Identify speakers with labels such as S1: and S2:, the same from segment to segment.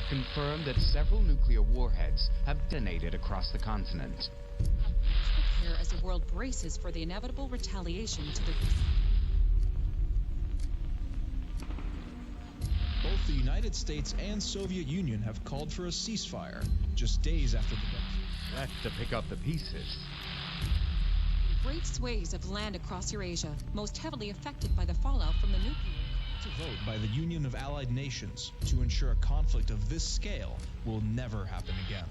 S1: confirmed that several nuclear warheads have detonated across the continent.
S2: Prepare as the world braces for the inevitable retaliation to the...
S3: Both the United States and Soviet Union have called for a ceasefire just days after the...
S1: Left to pick up the pieces.
S2: Great swathes of land across Eurasia, most heavily affected by the fallout from the nuclear...
S3: to vote by the Union of Allied Nations to ensure a conflict of this scale will never happen again.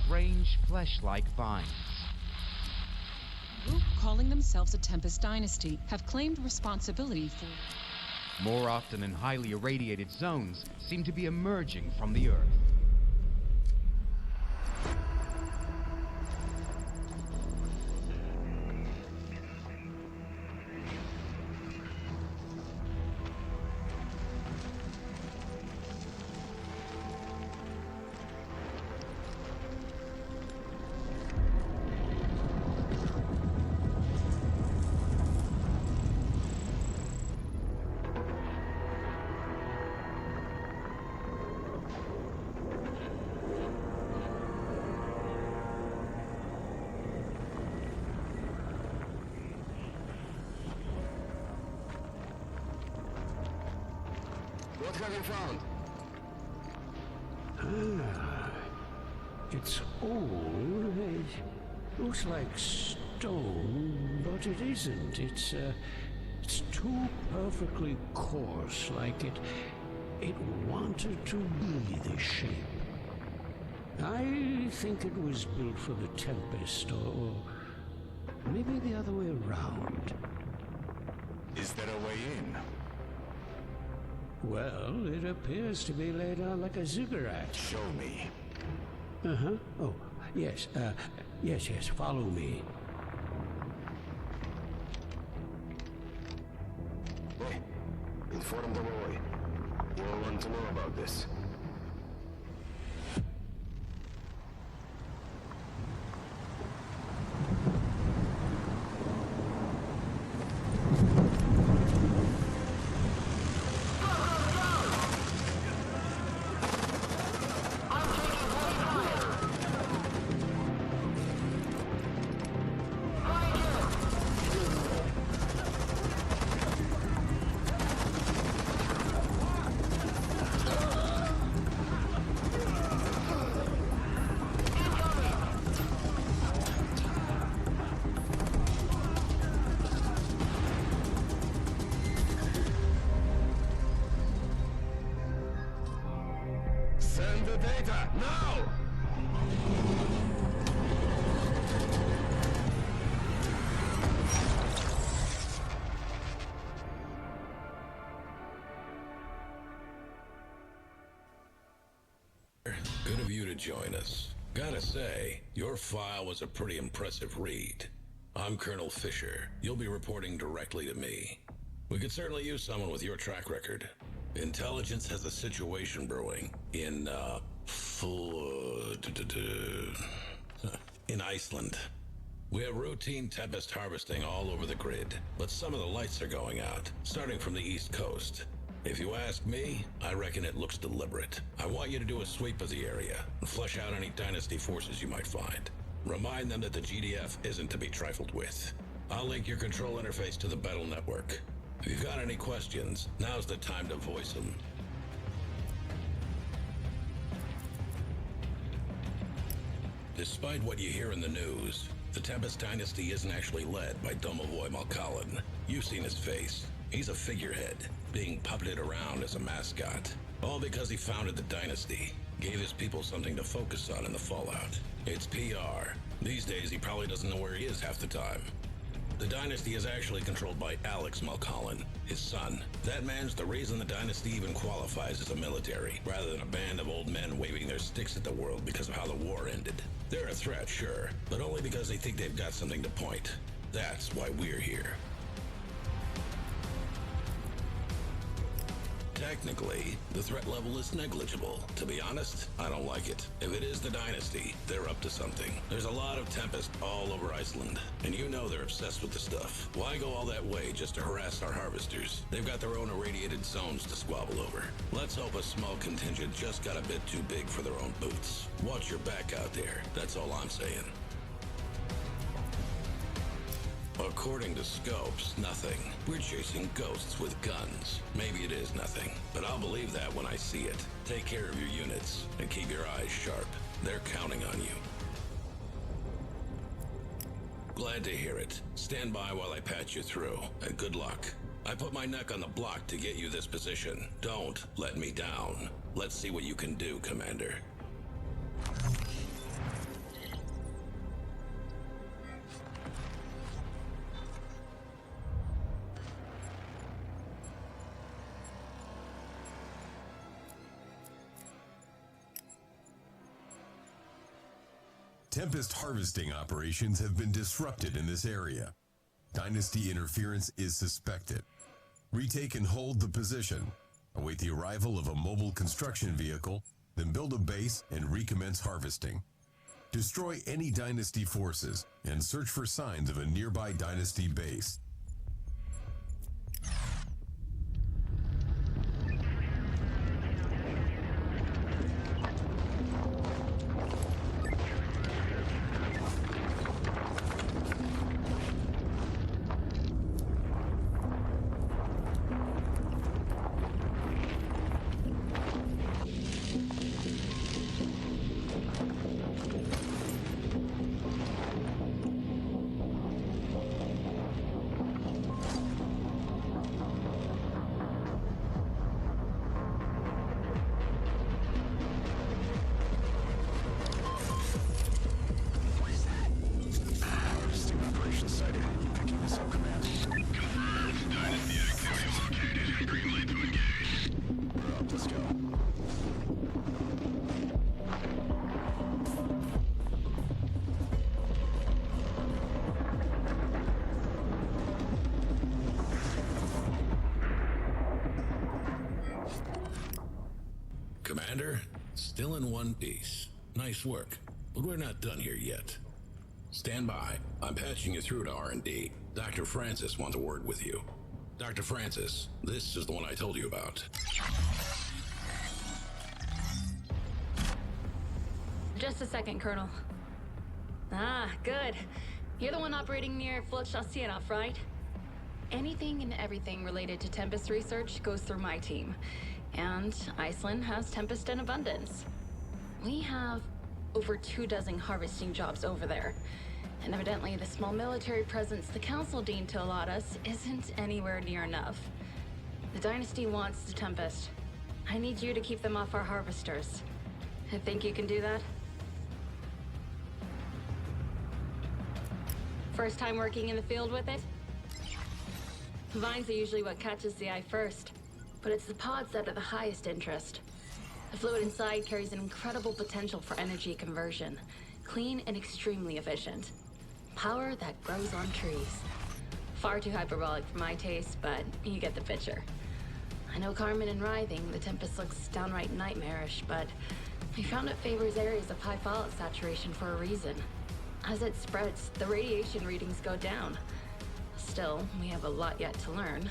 S1: Strange flesh-like vines.
S2: A group calling themselves a Tempest Dynasty have claimed responsibility for...
S1: More often in highly irradiated zones, seem to be emerging from the Earth.
S4: What have you found?
S5: It's old. It looks like stone, but it isn't. It's too perfectly coarse, like it wanted to be this shape. I think it was built for the Tempest, or maybe the other way around.
S4: Is there a way in?
S5: Well, it appears to be laid out like a ziggurat.
S4: Show me.
S5: Uh-huh. Oh, yes, yes, follow me.
S4: Hey, inform the boy. We all want to know about this. Send the data, now!
S6: Good of you to join us. Gotta say, your file was a pretty impressive read. I'm Colonel Fisher. You'll be reporting directly to me. We could certainly use someone with your track record. Intelligence has a situation brewing in, in Iceland. We have routine Tempest harvesting all over the grid, but some of the lights are going out, starting from the east coast. If you ask me, I reckon it looks deliberate. I want you to do a sweep of the area and flush out any Dynasty forces you might find. Remind them that the GDF isn't to be trifled with. I'll link your control interface to the battle network. If you've got any questions, now's the time to voice them. Despite what you hear in the news, the Tempest Dynasty isn't actually led by Domovoy Malkalin. You've seen his face. He's a figurehead, being puppeted around as a mascot. All because he founded the dynasty, gave his people something to focus on in the fallout. It's PR. These days, he probably doesn't know where he is half the time. The dynasty is actually controlled by Alex Malkalin, his son. That man's the reason the dynasty even qualifies as a military, rather than a band of old men waving their sticks at the world because of how the war ended. They're a threat, sure, but only because they think they've got something to point. That's why we're here. Technically, the threat level is negligible. To be honest, I don't like it. If it is the Dynasty, they're up to something. There's a lot of Tempest all over Iceland, and you know they're obsessed with the stuff. Why go all that way just to harass our harvesters? They've got their own irradiated zones to squabble over. Let's hope a small contingent just got a bit too big for their own boots. Watch your back out there, that's all I'm saying. According to scopes, nothing. We're chasing ghosts with guns. Maybe it is nothing, but I'll believe that when I see it. Take care of your units, and keep your eyes sharp. They're counting on you. Glad to hear it. Stand by while I patch you through, and good luck. I put my neck on the block to get you this position. Don't let me down. Let's see what you can do, Commander.
S7: Tempest harvesting operations have been disrupted in this area. Dynasty interference is suspected. Retake and hold the position. Await the arrival of a mobile construction vehicle, then build a base and recommence harvesting. Destroy any Dynasty forces and search for signs of a nearby Dynasty base.
S6: Commander, still in one piece. Nice work, but we're not done here yet. Stand by. I'm patching you through to R&D. Dr. Francis wants a word with you. Dr. Francis, this is the one I told you about.
S8: Just a second, Colonel. Ah, good. You're the one operating near Flotschasieraf, right? Anything and everything related to Tempest research goes through my team. And Iceland has Tempest in abundance. We have over 24 harvesting jobs over there. And evidently the small military presence the Council deemed to allot us isn't anywhere near enough. The Dynasty wants the Tempest. I need you to keep them off our harvesters. I think you can do that? First time working in the field with it? Vines are usually what catches the eye first, but it's the pods that are the highest interest. The fluid inside carries an incredible potential for energy conversion, clean and extremely efficient. Power that grows on trees. Far too hyperbolic for my taste, but you get the picture. I know Carmen and Writhing, the Tempest looks downright nightmarish, but we found it favors areas of high fallout saturation for a reason. As it spreads, the radiation readings go down. Still, we have a lot yet to learn.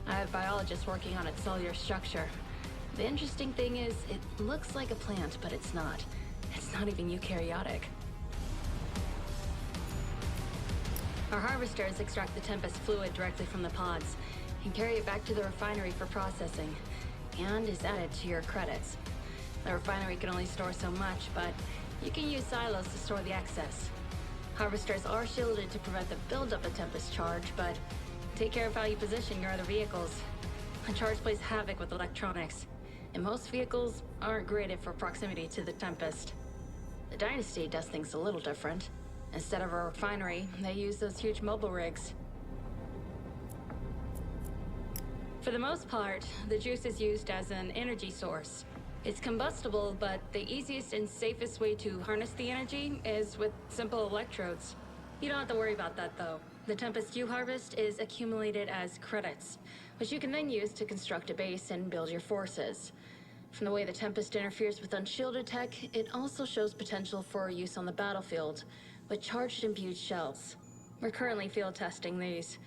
S8: I have biologists working on its cellular structure. The interesting thing is, it looks like a plant, but it's not. It's not even eukaryotic. Our harvesters extract the Tempest fluid directly from the pods and carry it back to the refinery for processing, and is added to your credits. The refinery can only store so much, but you can use silos to store the excess. Harvesters are shielded to prevent the buildup of Tempest charge, but take care of how you position your other vehicles. A charge plays havoc with electronics, and most vehicles aren't graded for proximity to the Tempest. The Dynasty does things a little different. Instead of a refinery, they use those huge mobile rigs. For the most part, the juice is used as an energy source. It's combustible, but the easiest and safest way to harness the energy is with simple electrodes. You don't have to worry about that, though. The Tempest you harvest is accumulated as credits, which you can then use to construct a base and build your forces. From the way the Tempest interferes with unshielded tech, it also shows potential for use on the battlefield, with charged imbued shells. We're currently field testing these.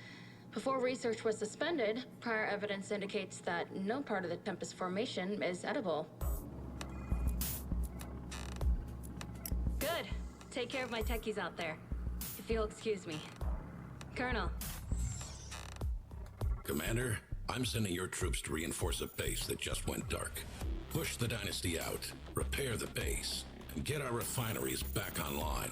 S8: Before research was suspended, prior evidence indicates that no part of the Tempest formation is edible. Good. Take care of my techies out there. If you'll excuse me. Colonel.
S6: Commander, I'm sending your troops to reinforce a base that just went dark. Push the Dynasty out, repair the base, and get our refineries back online.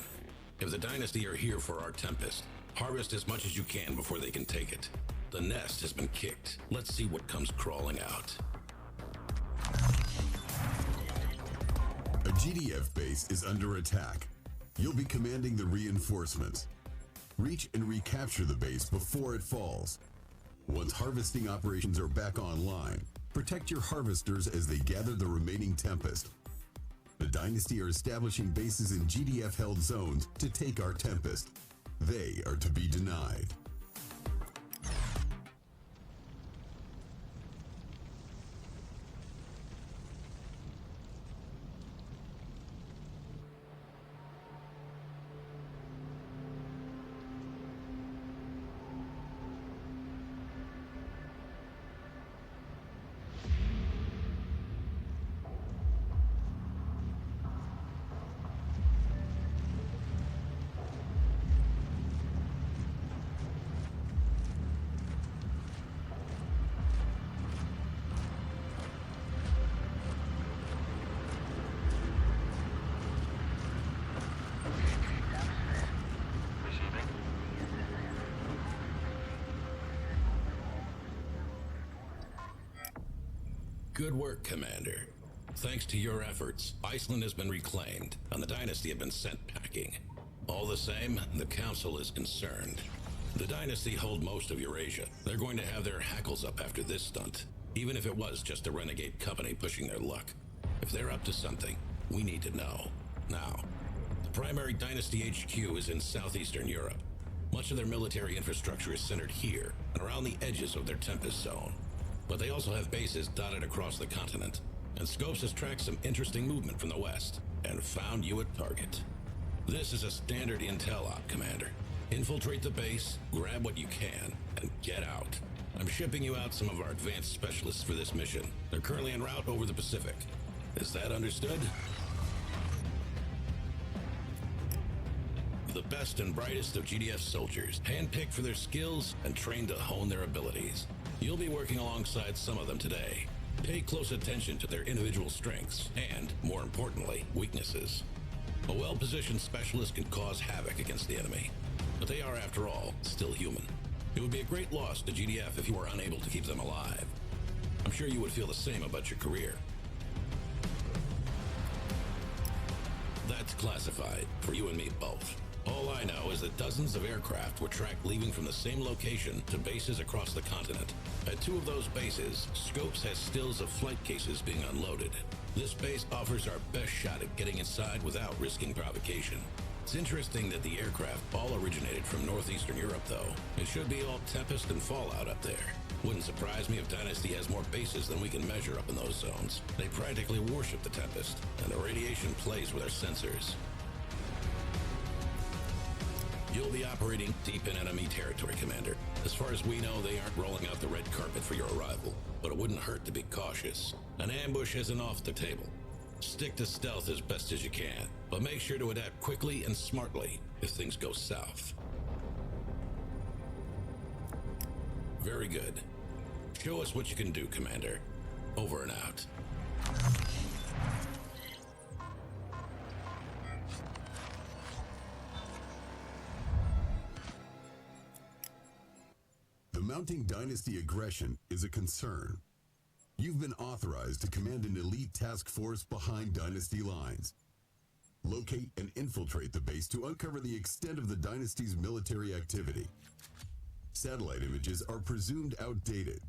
S6: If the Dynasty are here for our Tempest, harvest as much as you can before they can take it. The nest has been kicked. Let's see what comes crawling out.
S7: A GDF base is under attack. You'll be commanding the reinforcements. Reach and recapture the base before it falls. Once harvesting operations are back online, protect your harvesters as they gather the remaining Tempest. The Dynasty are establishing bases in GDF-held zones to take our Tempest. They are to be denied.
S6: Good work, Commander. Thanks to your efforts, Iceland has been reclaimed, and the Dynasty have been sent packing. All the same, the Council is concerned. The Dynasty hold most of Eurasia. They're going to have their hackles up after this stunt, even if it was just a renegade company pushing their luck. If they're up to something, we need to know. Now, the primary Dynasty HQ is in southeastern Europe. Much of their military infrastructure is centered here and around the edges of their Tempest zone. But they also have bases dotted across the continent. And Scopes has tracked some interesting movement from the west and found you a target. This is a standard intel op, Commander. Infiltrate the base, grab what you can, and get out. I'm shipping you out some of our advanced specialists for this mission. They're currently en route over the Pacific. Is that understood? The best and brightest of GDF soldiers, handpicked for their skills and trained to hone their abilities. You'll be working alongside some of them today. Pay close attention to their individual strengths and, more importantly, weaknesses. A well-positioned specialist can cause havoc against the enemy, but they are, after all, still human. It would be a great loss to GDF if you were unable to keep them alive. I'm sure you would feel the same about your career. That's classified, for you and me both. All I know is that dozens of aircraft were tracked leaving from the same location to bases across the continent. At two of those bases, Scopes has stills of flight cases being unloaded. This base offers our best shot at getting inside without risking provocation. It's interesting that the aircraft all originated from northeastern Europe, though. It should be all Tempest and Fallout up there. Wouldn't surprise me if Dynasty has more bases than we can measure up in those zones. They practically worship the Tempest, and the radiation plays with our sensors. You'll be operating deep in enemy territory, Commander. As far as we know, they aren't rolling out the red carpet for your arrival, but it wouldn't hurt to be cautious. An ambush isn't off the table. Stick to stealth as best as you can, but make sure to adapt quickly and smartly if things go south. Very good. Show us what you can do, Commander. Over and out.
S7: The mounting Dynasty aggression is a concern. You've been authorized to command an elite task force behind Dynasty lines. Locate and infiltrate the base to uncover the extent of the Dynasty's military activity. Satellite images are presumed outdated.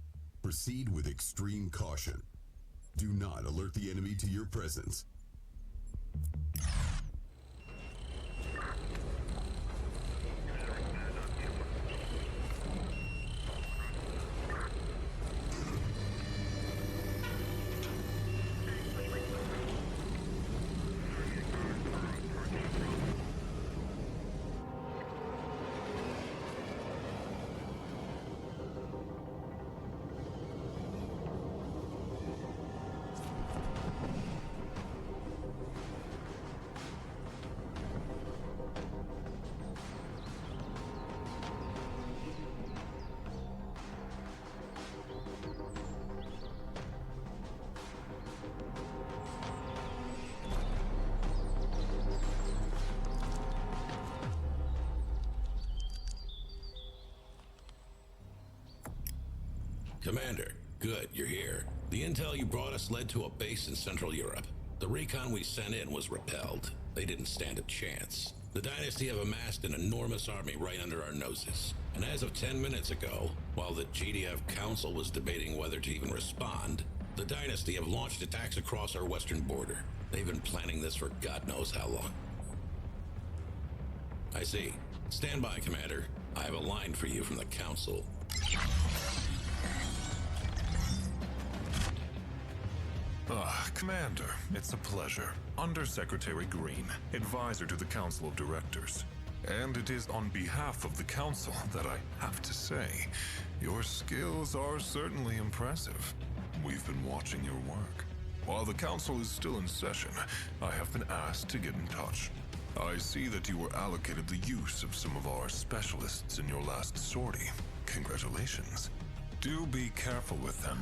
S7: Proceed with extreme caution. Do not alert the enemy to your presence.
S6: Commander, good, you're here. The intel you brought us led to a base in Central Europe. The recon we sent in was repelled. They didn't stand a chance. The Dynasty have amassed an enormous army right under our noses. And as of 10 minutes ago, while the GDF Council was debating whether to even respond, the Dynasty have launched attacks across our western border. They've been planning this for God knows how long. I see. Stand by, Commander. I have a line for you from the Council.
S9: Commander, it's a pleasure. Undersecretary Green, advisor to the Council of Directors. And it is on behalf of the Council that I have to say, your skills are certainly impressive. We've been watching your work. While the Council is still in session, I have been asked to get in touch. I see that you were allocated the use of some of our specialists in your last sortie. Congratulations. Do be careful with them.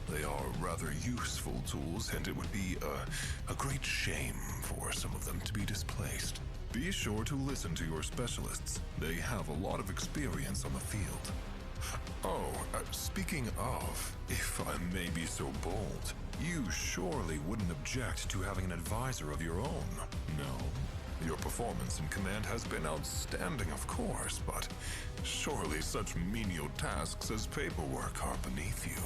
S9: They are rather useful tools, and it would be a great shame for some of them to be displaced. Be sure to listen to your specialists. They have a lot of experience on the field. Oh, speaking of, if I may be so bold, you surely wouldn't object to having an advisor of your own, no? Your performance in command has been outstanding, of course, but surely such menial tasks as paperwork are beneath you.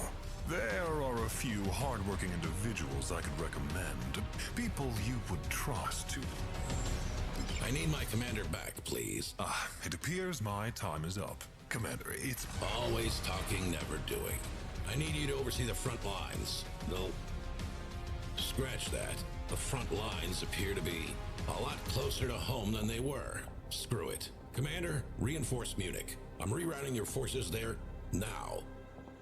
S9: There are a few hardworking individuals I could recommend, people you would trust to...
S6: I need my commander back, please.
S9: It appears my time is up. Commander, it's...
S6: Always talking, never doing. I need you to oversee the front lines. They'll... Scratch that. The front lines appear to be a lot closer to home than they were. Screw it. Commander, reinforce Munich. I'm rerouting your forces there now.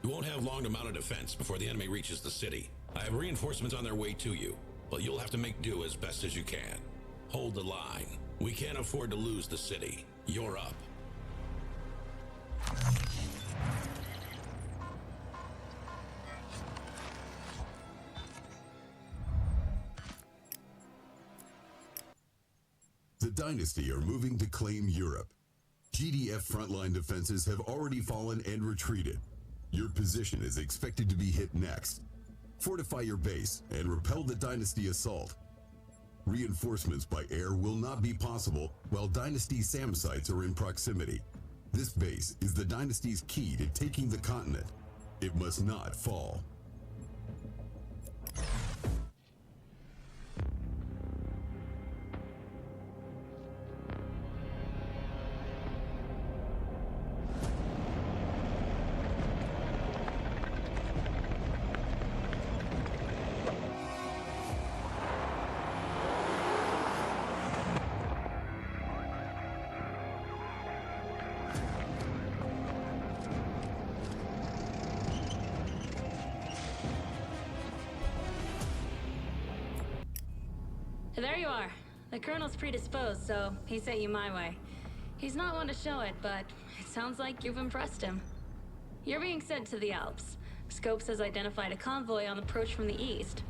S6: You won't have long to mount a defense before the enemy reaches the city. I have reinforcements on their way to you, but you'll have to make do as best as you can. Hold the line. We can't afford to lose the city. You're up.
S7: The Dynasty are moving to claim Europe. GDF frontline defenses have already fallen and retreated. Your position is expected to be hit next. Fortify your base and repel the Dynasty assault. Reinforcements by air will not be possible while Dynasty SAM sites are in proximity. This base is the Dynasty's key to taking the continent. It must not fall.
S8: There you are. The Colonel's predisposed, so he sent you my way. He's not one to show it, but it sounds like you've impressed him. You're being sent to the Alps. Scopes has identified a convoy on approach from the east.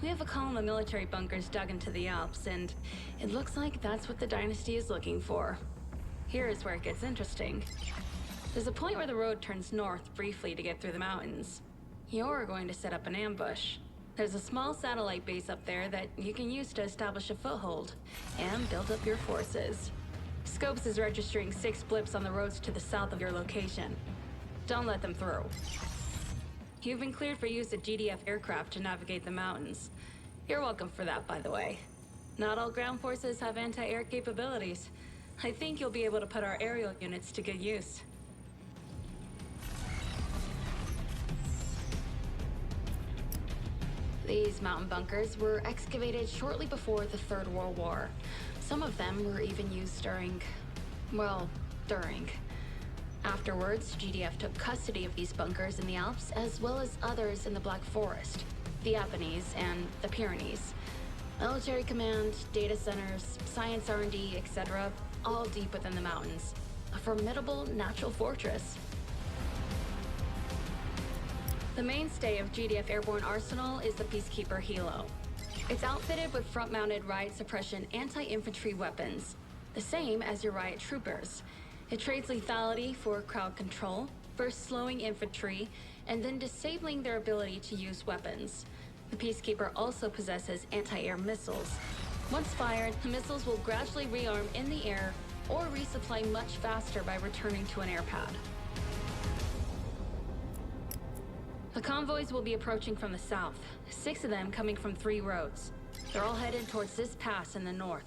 S8: We have a column of military bunkers dug into the Alps, and it looks like that's what the Dynasty is looking for. Here is where it gets interesting. There's a point where the road turns north briefly to get through the mountains. You're going to set up an ambush. There's a small satellite base up there that you can use to establish a foothold and build up your forces. Scopes is registering 6 blips on the roads to the south of your location. Don't let them through. You've been cleared for use of GDF aircraft to navigate the mountains. You're welcome for that, by the way. Not all ground forces have anti-air capabilities. I think you'll be able to put our aerial units to good use. These mountain bunkers were excavated shortly before the Third World War. Some of them were even used during... Afterwards, GDF took custody of these bunkers in the Alps, as well as others in the Black Forest, the Apennines, and the Pyrenees. Military command, data centers, science R&D, etc., all deep within the mountains. A formidable natural fortress. The mainstay of GDF Airborne Arsenal is the Peacekeeper Helo. It's outfitted with front-mounted riot suppression anti-infantry weapons, the same as your riot troopers. It trades lethality for crowd control, first slowing infantry, and then disabling their ability to use weapons. The Peacekeeper also possesses anti-air missiles. Once fired, the missiles will gradually rearm in the air or resupply much faster by returning to an air pad. The convoys will be approaching from the south, 6 of them coming from 3 roads. They're all headed towards this pass in the north.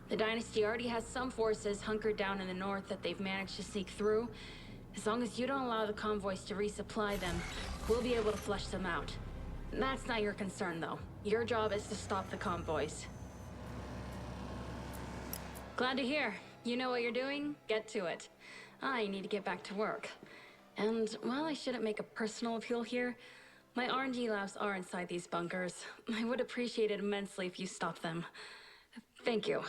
S8: The Dynasty already has some forces hunkered down in the north that they've managed to sneak through. As long as you don't allow the convoys to resupply them, we'll be able to flush them out. That's not your concern, though. Your job is to stop the convoys. Glad to hear. You know what you're doing? Get to it. I need to get back to work. And while I shouldn't make a personal appeal here, my R&D labs are inside these bunkers. I would appreciate it immensely if you stopped them. Thank you.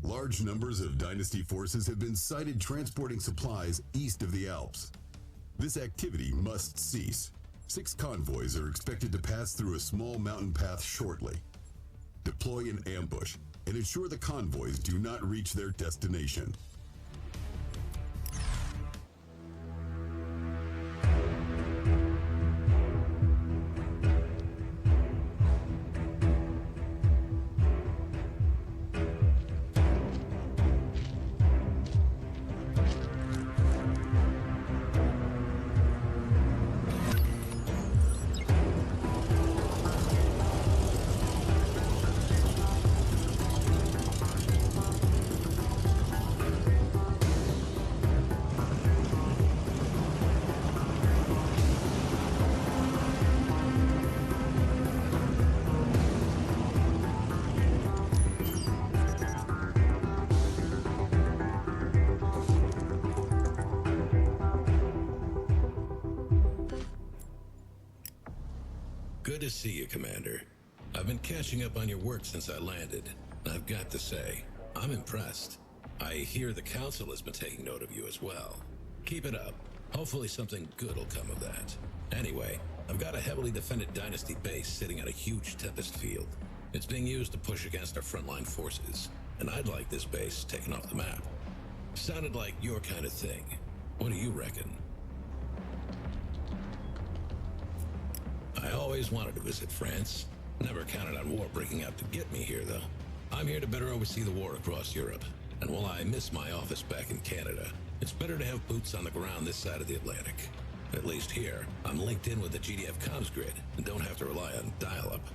S7: Large numbers of Dynasty forces have been sighted transporting supplies east of the Alps. This activity must cease. 6 convoys are expected to pass through a small mountain path shortly. Deploy an ambush and ensure the convoys do not reach their destination.
S6: Good to see you, Commander. I've been catching up on your work since I landed. I've got to say, I'm impressed. I hear the Council has been taking note of you as well. Keep it up. Hopefully something good will come of that. Anyway, I've got a heavily defended Dynasty base sitting at a huge Tempest field. It's being used to push against our frontline forces, and I'd like this base taken off the map. Sounded like your kind of thing. What do you reckon? I always wanted to visit France. Never counted on war breaking out to get me here, though. I'm here to better oversee the war across Europe. And while I miss my office back in Canada, it's better to have boots on the ground this side of the Atlantic. At least here, I'm linked in with the GDF comms grid and don't have to rely on dial-up.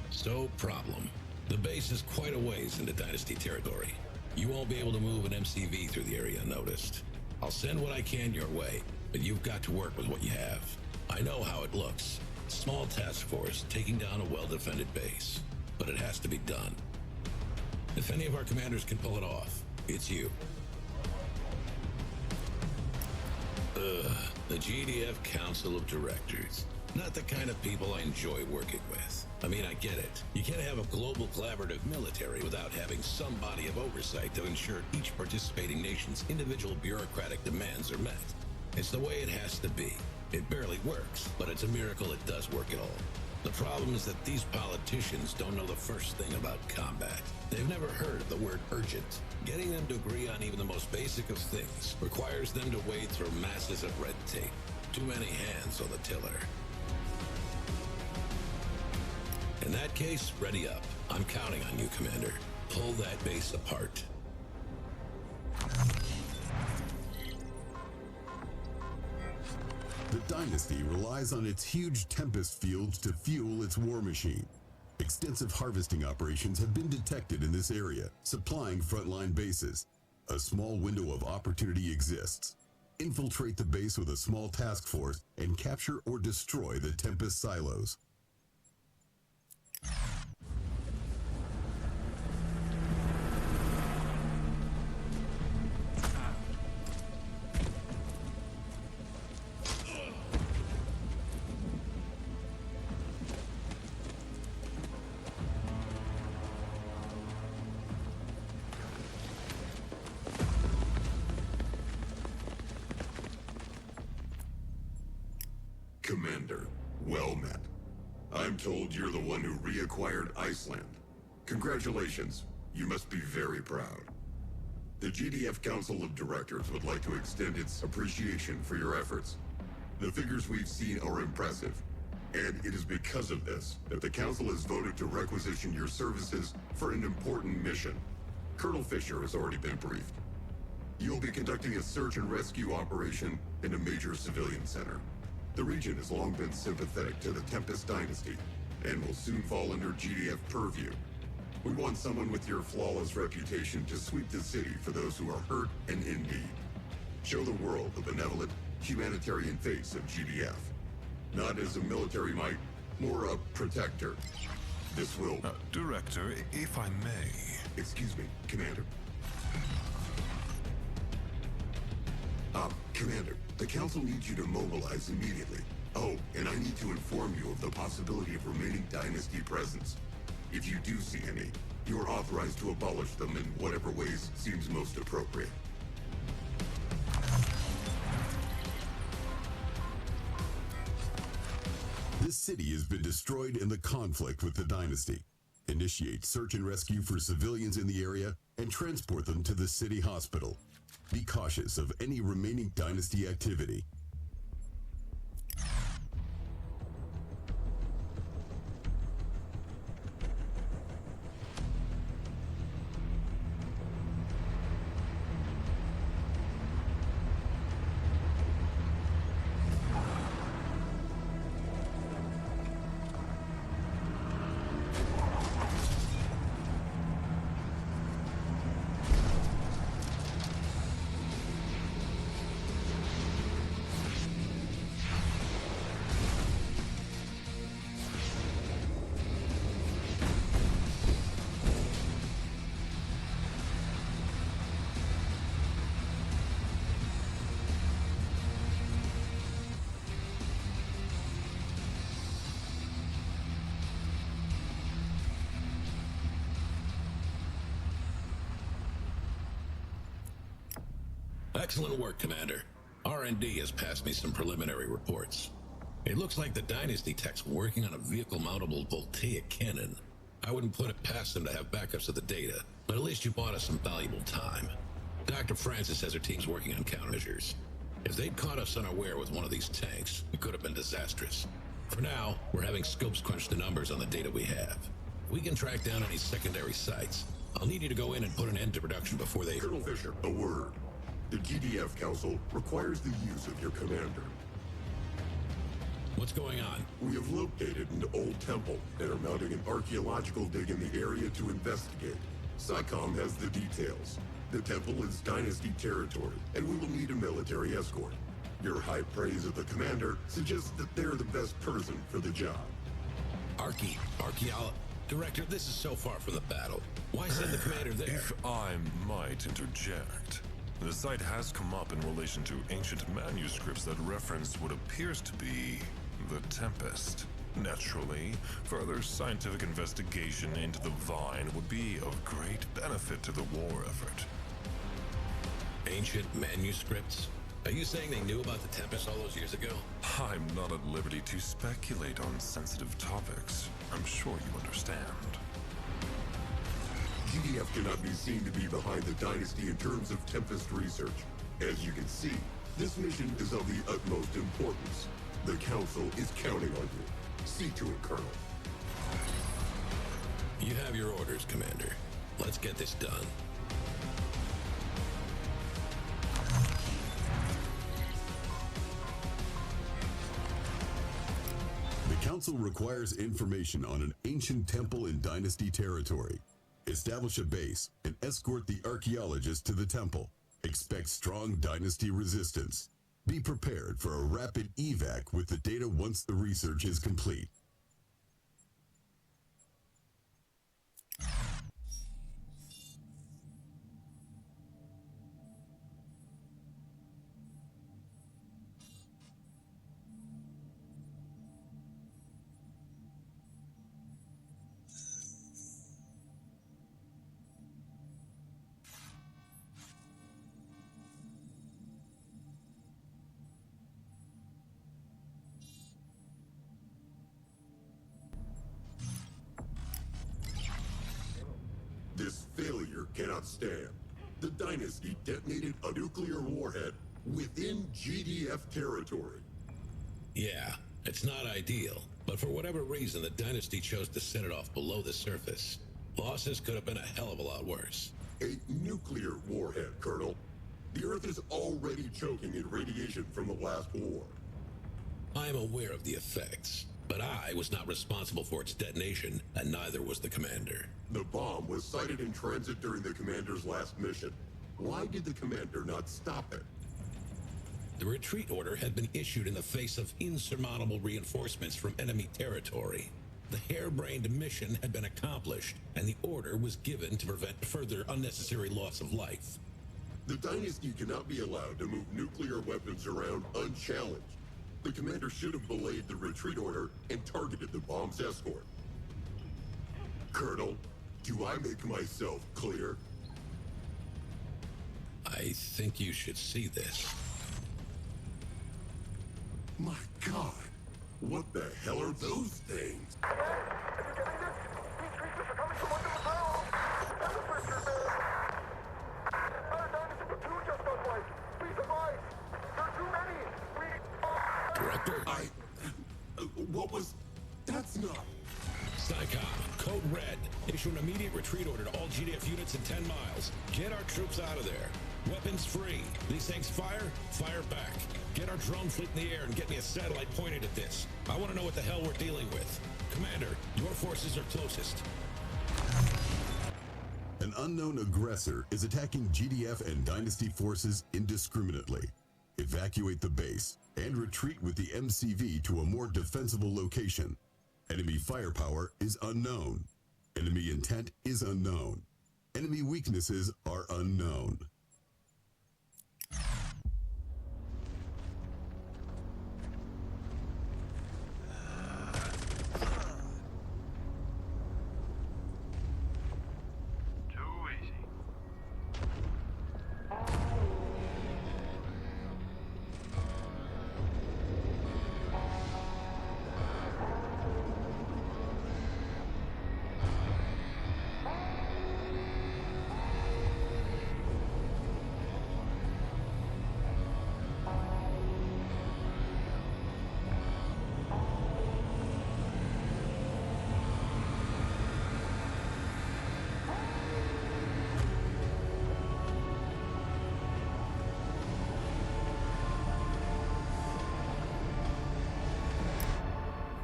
S6: So, problem. The base is quite a ways into Dynasty territory. You won't be able to move an MCV through the area unnoticed. I'll send what I can your way, but you've got to work with what you have. I know how it looks. Small task force taking down a well-defended base. But it has to be done. If any of our commanders can pull it off, it's you. The GDF Council of Directors. Not the kind of people I enjoy working with. I mean, I get it. You can't have a global collaborative military without having some body of oversight to ensure each participating nation's individual bureaucratic demands are met. It's the way it has to be. It barely works, but it's a miracle it does work at all. The problem is that these politicians don't know the first thing about combat. They've never heard of the word urgent. Getting them to agree on even the most basic of things requires them to wade through masses of red tape. Too many hands on the tiller. In that case, ready up. I'm counting on you, Commander. Pull that base apart.
S7: The Dynasty relies on its huge Tempest fields to fuel its war machine. Extensive harvesting operations have been detected in this area, supplying frontline bases. A small window of opportunity exists. Infiltrate the base with a small task force and capture or destroy the Tempest silos.
S10: Commander, well met. I'm I'm told you're the one who reacquired Iceland. Congratulations. You must be very proud. The GDF Council of Directors would like to extend its appreciation for your efforts. The figures we've seen are impressive, and it is because of this that the Council has voted to requisition your services for an important mission. Colonel Fisher has already been briefed. You'll be conducting a search and rescue operation in a major civilian center. The region has long been sympathetic to the Tempest Dynasty, and will soon fall under GDF purview. We want someone with your flawless reputation to sweep the city for those who are hurt and in need. Show the world the benevolent, humanitarian face of GDF. Not as a military might, more a protector. This will...
S9: Director, if I may...
S10: Excuse me, Commander. Commander, the Council needs you to mobilize immediately. Oh, and I need to inform you of the possibility of remaining Dynasty presence. If you do see any, you are authorized to abolish them in whatever ways seems most appropriate.
S7: This city has been destroyed in the conflict with the Dynasty. Initiate search and rescue for civilians in the area and transport them to the city hospital. Be cautious of any remaining Dynasty activity.
S6: Excellent work, Commander. R&D has passed me some preliminary reports. It looks like the Dynasty tech's working on a vehicle-mountable voltaic cannon. I wouldn't put it past them to have backups of the data, but at least you bought us some valuable time. Dr. Francis says her team's working on countermeasures. If they'd caught us unaware with one of these tanks, it could have been disastrous. For now, we're having scopes crunch the numbers on the data we have. If we can track down any secondary sites, I'll need you to go in and put an end to production before they...
S10: Colonel Fisher, a word. The GDF Council requires the use of your commander.
S6: What's going on?
S10: We have located an old temple and are mounting an archaeological dig in the area to investigate. SciComm has the details. The temple is Dynasty territory, and we will need a military escort. Your high praise of the commander suggests that they're the best person for the job.
S6: Archaeology. Director, this is so far from the battle. Why send the commander there?
S9: If I might interject, the site has come up in relation to ancient manuscripts that reference what appears to be the Tempest. Naturally, further scientific investigation into the Vine would be of great benefit to the war effort.
S6: Ancient manuscripts? Are you saying they knew about the Tempest all those years ago?
S9: I'm not at liberty to speculate on sensitive topics. I'm sure you understand.
S10: GDF cannot be seen to be behind the Dynasty in terms of Tempest research. As you can see, this mission is of the utmost importance. The Council is counting on you. See to it, Colonel.
S6: You have your orders, Commander. Let's get this done.
S7: The Council requires information on an ancient temple in Dynasty territory. Establish a base and escort the archaeologists to the temple. Expect strong Dynasty resistance. Be prepared for a rapid evac with the data once the research is complete.
S10: failure cannot stand. The Dynasty detonated a nuclear warhead within GDF territory.
S6: Yeah, it's not ideal, but for whatever reason, the Dynasty chose to set it off below the surface. Losses could have been a hell of a lot worse.
S10: A nuclear warhead, Colonel. The Earth is already choking in radiation from the last war.
S6: I am aware of the effects, but I was not responsible for its detonation, and neither was the commander.
S10: The bomb was sighted in transit during the commander's last mission. Why did the commander not stop it?
S6: The retreat order had been issued in the face of insurmountable reinforcements from enemy territory. The harebrained mission had been accomplished, and the order was given to prevent further unnecessary loss of life.
S10: The Dynasty cannot be allowed to move nuclear weapons around unchallenged. The commander should have belayed the retreat order and targeted the bomb's escort. Colonel, do I make myself clear?
S6: I think you should see this.
S10: My God, what the hell are those things?
S6: Director?
S10: What was... That's not...
S6: SciComm, code red. Issue an immediate retreat order to all GDF units in 10 miles. Get our troops out of there. Weapons free. These things fire, fire back. Get our drone fleet in the air and get me a satellite pointed at this. I want to know what the hell we're dealing with. Commander, your forces are closest.
S7: An unknown aggressor is attacking GDF and Dynasty forces indiscriminately. Evacuate the base and retreat with the MCV to a more defensible location. Enemy firepower is unknown. Enemy intent is unknown. Enemy weaknesses are unknown.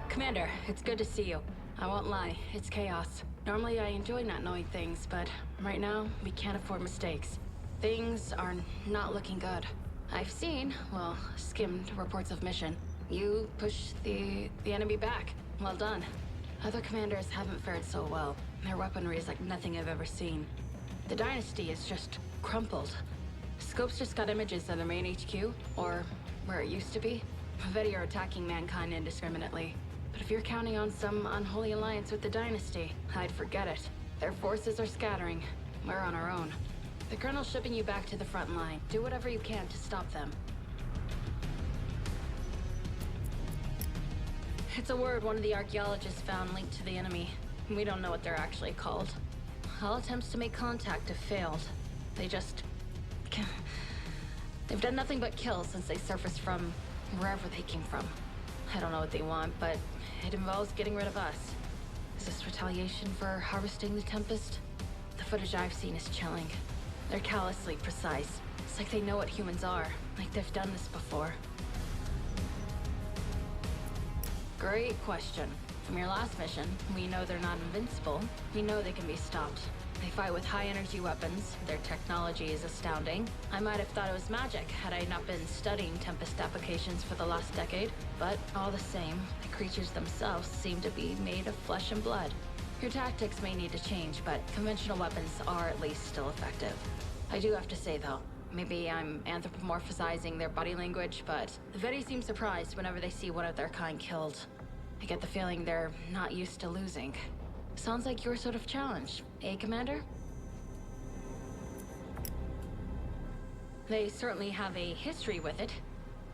S8: Commander, it's good to see you. I won't lie, it's chaos. Normally I enjoy not knowing things, but right now, we can't afford mistakes. Things are not looking good. I've seen, well, skimmed reports of mission. You pushed the enemy back. Well done. Other commanders haven't fared so well. Their weaponry is like nothing I've ever seen. The Dynasty is just crumpled. Scope's just got images of their main HQ, or where it used to be. Vedi are attacking mankind indiscriminately. But if you're counting on some unholy alliance with the Dynasty, I'd forget it. Their forces are scattering. We're on our own. The Colonel's shipping you back to the front line. Do whatever you can to stop them. It's a word one of the archaeologists found linked to the enemy. We don't know what they're actually called. All attempts to make contact have failed. They just... They've done nothing but kill since they surfaced from wherever they came from. I don't know what they want, but it involves getting rid of us. Is this retaliation for harvesting the Tempest? The footage I've seen is chilling. They're callously precise. It's like they know what humans are, like they've done this before. Great question. From your last mission, we know they're not invincible. We know they can be stopped. They fight with high-energy weapons. Their technology is astounding. I might have thought it was magic had I not been studying Tempest applications for the last decade. But all the same, the creatures themselves seem to be made of flesh and blood. Your tactics may need to change, but conventional weapons are at least still effective. I do have to say, though, maybe I'm anthropomorphizing their body language, but the Vedi seem surprised whenever they see one of their kind killed. I get the feeling they're not used to losing. Sounds like your sort of challenge, eh, Commander? They certainly have a history with it.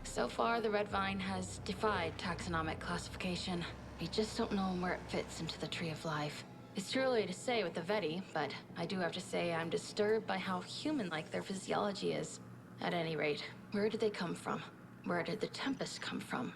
S8: So far, the Red Vine has defied taxonomic classification. We just don't know where it fits into the Tree of Life. It's too early to say with the Veti, but I do have to say I'm disturbed by how human-like their physiology is. At any rate, where did they come from? Where did the Tempest come from?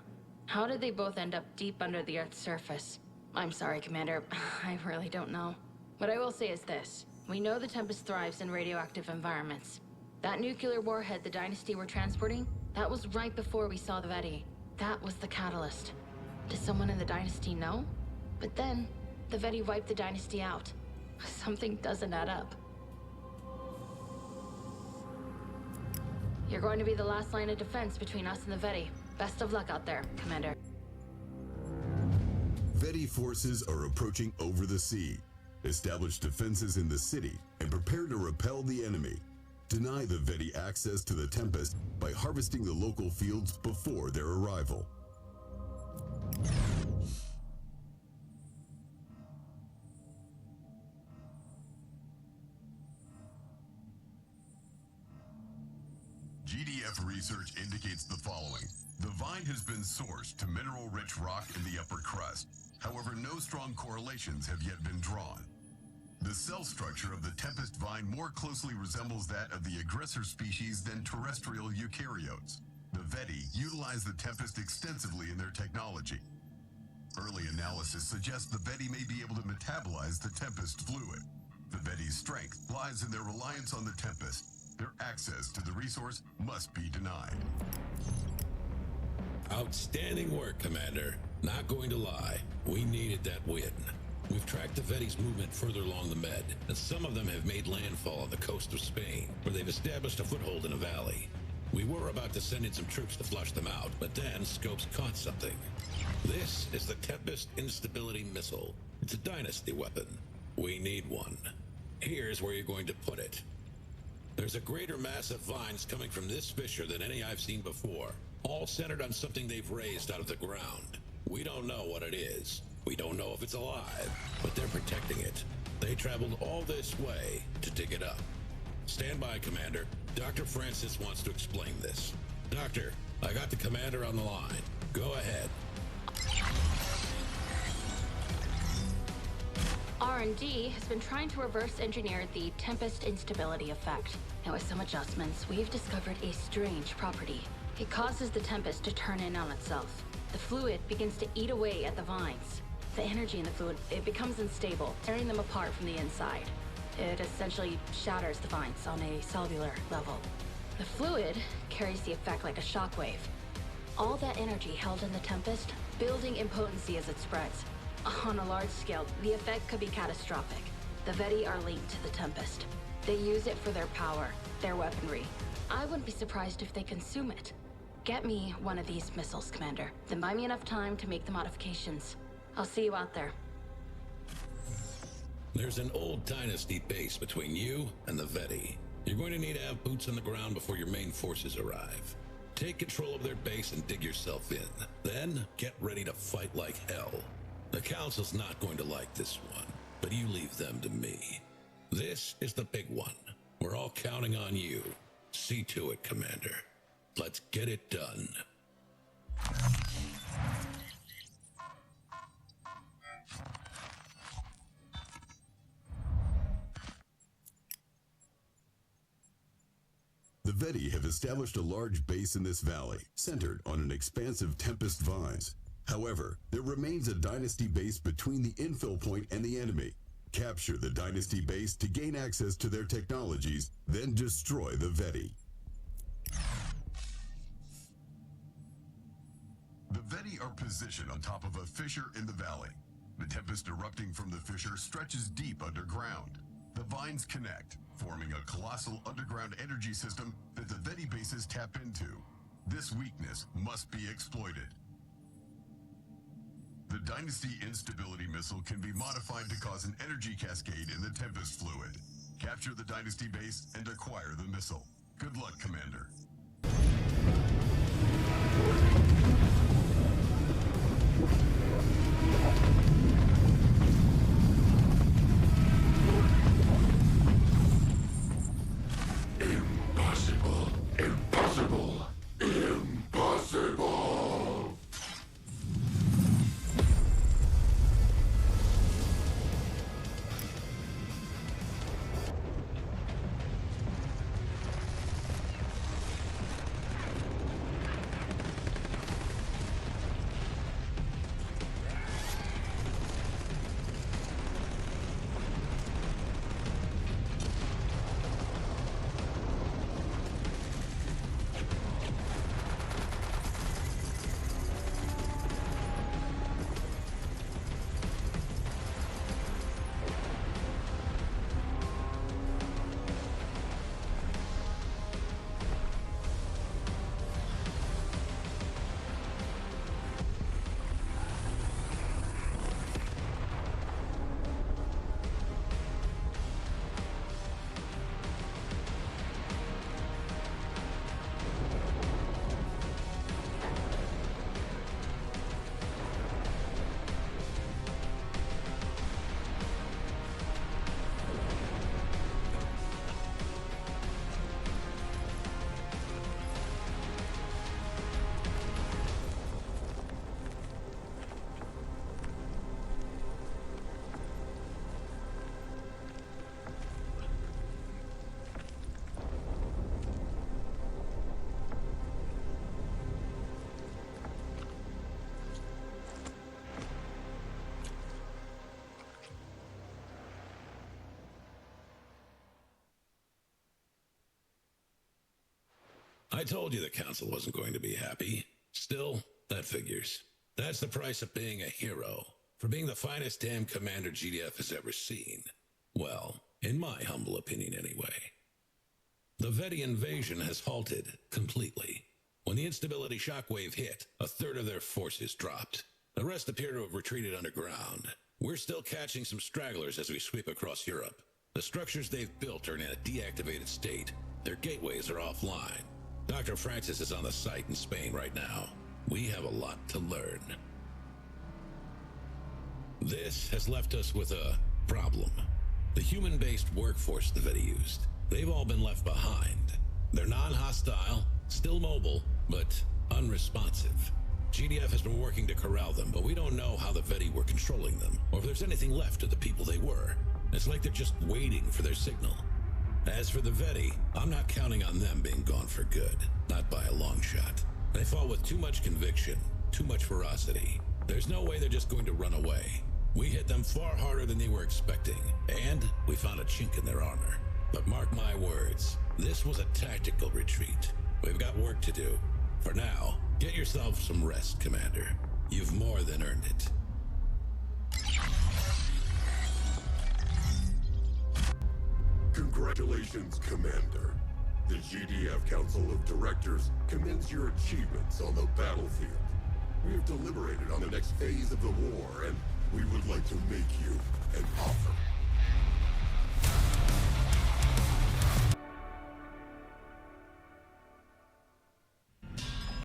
S8: How did they both end up deep under the Earth's surface? I'm sorry, Commander. I really don't know. What I will say is this. We know the Tempest thrives in radioactive environments. That nuclear warhead the Dynasty were transporting, that was right before we saw the Veti. That was the catalyst. Does someone in the Dynasty know? But then, the Veti wiped the Dynasty out. Something doesn't add up. You're going to be the last line of defense between us and the Veti. Best of luck out there, Commander.
S7: Veti forces are approaching over the sea. Establish defenses in the city and prepare to repel the enemy. Deny the Veti access to the Tempest by harvesting the local fields before their arrival. GDF research indicates the following. The vine has been sourced to mineral-rich rock in the upper crust. However, no strong correlations have yet been drawn. The cell structure of the Tempest vine more closely resembles that of the aggressor species than terrestrial eukaryotes. The Veti utilize the Tempest extensively in their technology. Early analysis suggests the Veti may be able to metabolize the Tempest fluid. The Veti's strength lies in their reliance on the Tempest. Their access to the resource must be denied.
S6: Outstanding work, Commander. Not going to lie, we needed that win. We've tracked the Veti's movement further along the Med, and some of them have made landfall on the coast of Spain, where they've established a foothold in a valley. We were about to send in some troops to flush them out, but then Scopes caught something. This is the Tempest Instability Missile. It's a Dynasty weapon. We need one. Here's where you're going to put it. There's a greater mass of vines coming from this fissure than any I've seen before, all centered on something they've raised out of the ground. We don't know what it is. We don't know if it's alive, but they're protecting it. They traveled all this way to dig it up. Stand by, Commander. Dr. Francis wants to explain this. Doctor, I got the Commander on the line. Go ahead.
S8: R&D has been trying to reverse engineer the Tempest instability effect. And with some adjustments, we've discovered a strange property. It causes the Tempest to turn in on itself. The fluid begins to eat away at the vines. The energy in the fluid, it becomes unstable, tearing them apart from the inside. It essentially shatters the vines on a cellular level. The fluid carries the effect like a shockwave. All that energy held in the Tempest, building in potency as it spreads. On a large scale, the effect could be catastrophic. The Veti are linked to the Tempest. They use it for their power, their weaponry. I wouldn't be surprised if they consume it. Get me one of these missiles, Commander. Then buy me enough time to make the modifications. I'll see you out there.
S6: There's an old Dynasty base between you and the Veti. You're going to need to have boots on the ground before your main forces arrive. Take control of their base and dig yourself in. Then, get ready to fight like hell. The Council's not going to like this one, but you leave them to me. This is the big one. We're all counting on you. See to it, Commander. Let's get it done.
S7: The Veti have established a large base in this valley, centered on an expansive Tempest vines. However, there remains a Dynasty base between the infill point and the enemy. Capture the Dynasty base to gain access to their technologies, then destroy the Veti. The Veti are positioned on top of a fissure in the valley. The Tempest erupting from the fissure stretches deep underground. The vines connect, forming a colossal underground energy system that the Veti bases tap into. This weakness must be exploited. The Dynasty Instability Missile can be modified to cause an energy cascade in the Tempest fluid. Capture the Dynasty base and acquire the missile. Good luck, Commander.
S10: Impossible! Impossible! Impossible!
S6: I told you the Council wasn't going to be happy. Still, that figures. That's the price of being a hero. For being the finest damn commander GDF has ever seen. Well, in my humble opinion anyway. The Veti invasion has halted completely. When the instability shockwave hit, a third of their forces dropped. The rest appear to have retreated underground. We're still catching some stragglers as we sweep across Europe. The structures they've built are in a deactivated state. Their gateways are offline. Dr. Francis is on the site in Spain right now. We have a lot to learn. This has left us with a problem. The human-based workforce the Veti used. They've all been left behind. They're non-hostile, still mobile, but unresponsive. GDF has been working to corral them, but we don't know how the Veti were controlling them, or if there's anything left of the people they were. It's like they're just waiting for their signal. As for the Veti, I'm not counting on them being gone for good. Not by a long shot. They fought with too much conviction, too much ferocity. There's no way they're just going to run away. We hit them far harder than they were expecting, and we found a chink in their armor. But mark my words, this was a tactical retreat. We've got work to do. For now, get yourself some rest, Commander. You've more than earned it.
S10: Congratulations, Commander. The GDF Council of Directors commends your achievements on the battlefield. We have deliberated on the next phase of the war, and we would like to make you an offer.